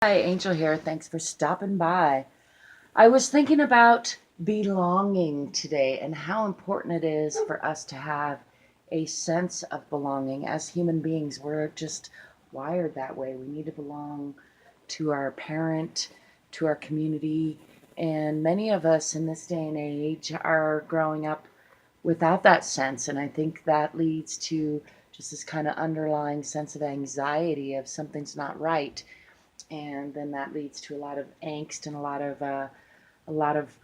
Hi, Angel here. Thanks for stopping by. I was thinking about belonging today and how important it is for us to have a sense of belonging. As human beings, we're just wired that way. We need to belong to our parent, to our community, and many of us in this day and age are growing up without that sense. And I think that leads to just this kind of underlying sense of anxiety of something's not right, and then that leads to a lot of angst and a lot of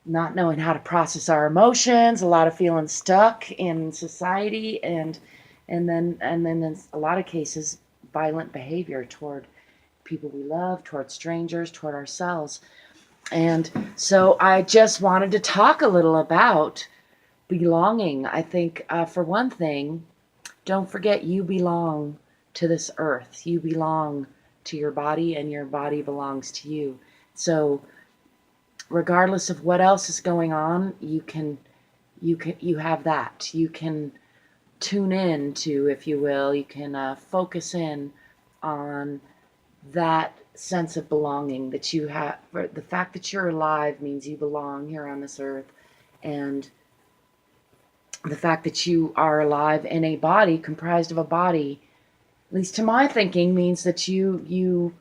not knowing how to process our emotions, a lot of feeling stuck in society, and then in a lot of cases violent behavior toward people we love, toward strangers, toward ourselves. And so I just wanted to talk a little about belonging. I think, for one thing, don't forget you belong to this earth. You belong to your body, and your body belongs to you. So regardless of what else is going on, you have that. You can tune in to, if you will, you can focus in on that sense of belonging that you have. The fact that you're alive means you belong here on this earth, and the fact that you are alive in a body comprised of a body, at least to my thinking, means that you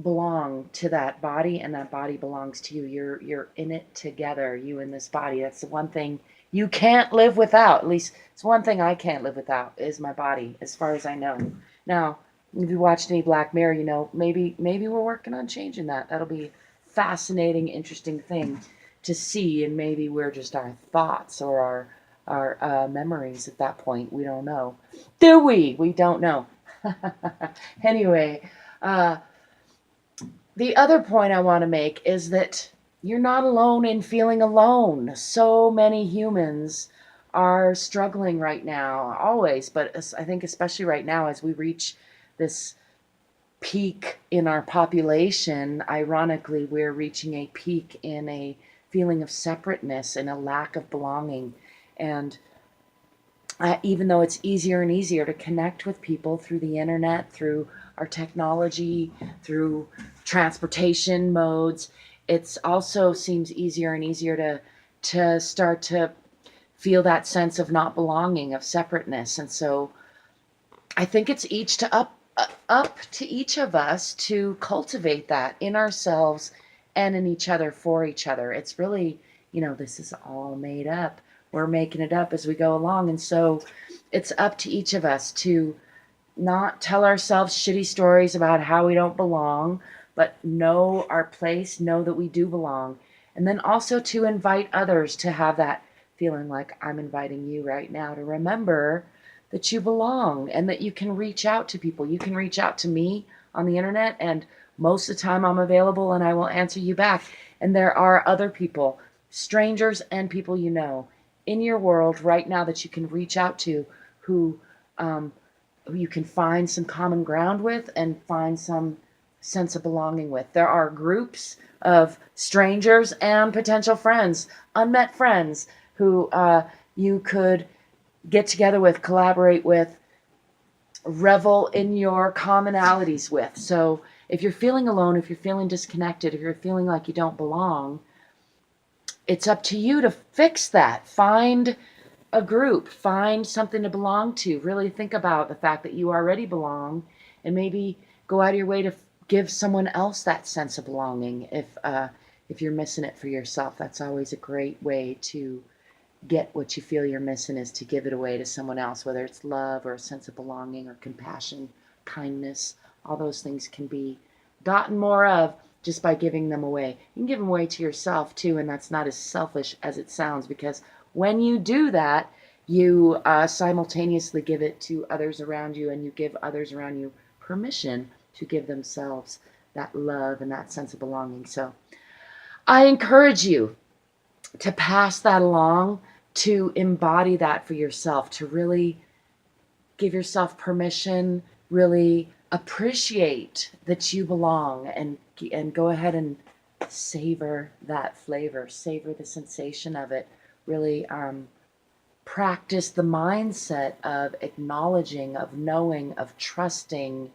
belong to that body, and that body belongs to you. You're in it together, you and this body. That's the one thing you can't live without. At least it's one thing I can't live without, is my body, as far as I know. Now, if you watched any Black Mirror, maybe we're working on changing that. That'll be a fascinating, interesting thing to see, and maybe we're just our thoughts or our memories at that point. We don't know. Do we? We don't know. Anyway, the other point I want to make is that you're not alone in feeling alone. So many humans are struggling right now, always, but I think especially right now as we reach this peak in our population. Ironically, we're reaching a peak in a feeling of separateness and a lack of belonging. And even though it's easier and easier to connect with people through the internet, through our technology, through transportation modes, it's also seems easier and easier to start to feel that sense of not belonging, of separateness. And so I think it's each to up to each of us to cultivate that in ourselves and in each other, for each other. It's really, this is all made up. We're making it up as we go along. And so it's up to each of us to not tell ourselves shitty stories about how we don't belong, but know our place, know that we do belong. And then also to invite others to have that feeling, like I'm inviting you right now to remember that you belong and that you can reach out to people. You can reach out to me on the internet, and most of the time I'm available and I will answer you back. And there are other people, strangers and people in your world right now that you can reach out to, who you can find some common ground with and find some sense of belonging with. There are groups of strangers and potential friends, unmet friends, who you could get together with, collaborate with, revel in your commonalities with. So if you're feeling alone, if you're feeling disconnected, if you're feeling like you don't belong, it's up to you to fix that. Find a group, find something to belong to. Really think about the fact that you already belong, and maybe go out of your way to give someone else that sense of belonging. If you're missing it for yourself, that's always a great way to get what you feel you're missing, is to give it away to someone else, whether it's love or a sense of belonging or compassion, kindness. All those things can be gotten more of just by giving them away. You can give them away to yourself too, and that's not as selfish as it sounds, because when you do that, you simultaneously give it to others around you, and you give others around you permission to give themselves that love and that sense of belonging. So I encourage you to pass that along, to embody that for yourself, to really give yourself permission, really appreciate that you belong, and go ahead and savor that flavor, savor the sensation of it. Really practice the mindset of acknowledging, of knowing, of trusting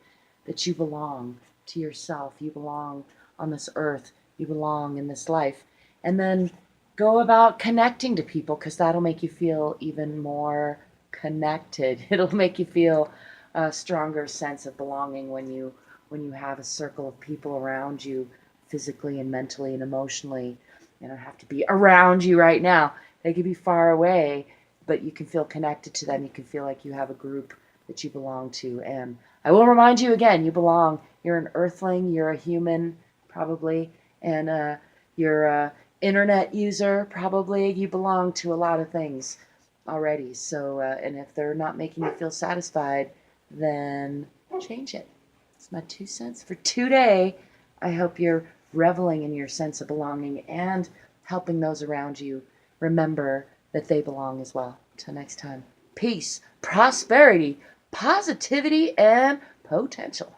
that you belong to yourself. You belong on this earth. You belong in this life. And then go about connecting to people, because that'll make you feel even more connected. It'll make you feel a stronger sense of belonging when you have a circle of people around you, physically and mentally and emotionally. They don't have to be around you right now. They could be far away, but you can feel connected to them. You can feel like you have a group that you belong to. And I will remind you again, you belong. You're an earthling. You're a human, probably. And you're a internet user, probably. You belong to a lot of things already. So, and if they're not making you feel satisfied, then change it. It's my 2 cents for today. I hope you're reveling in your sense of belonging and helping those around you remember that they belong as well. Till next time, peace, prosperity, positivity, and potential.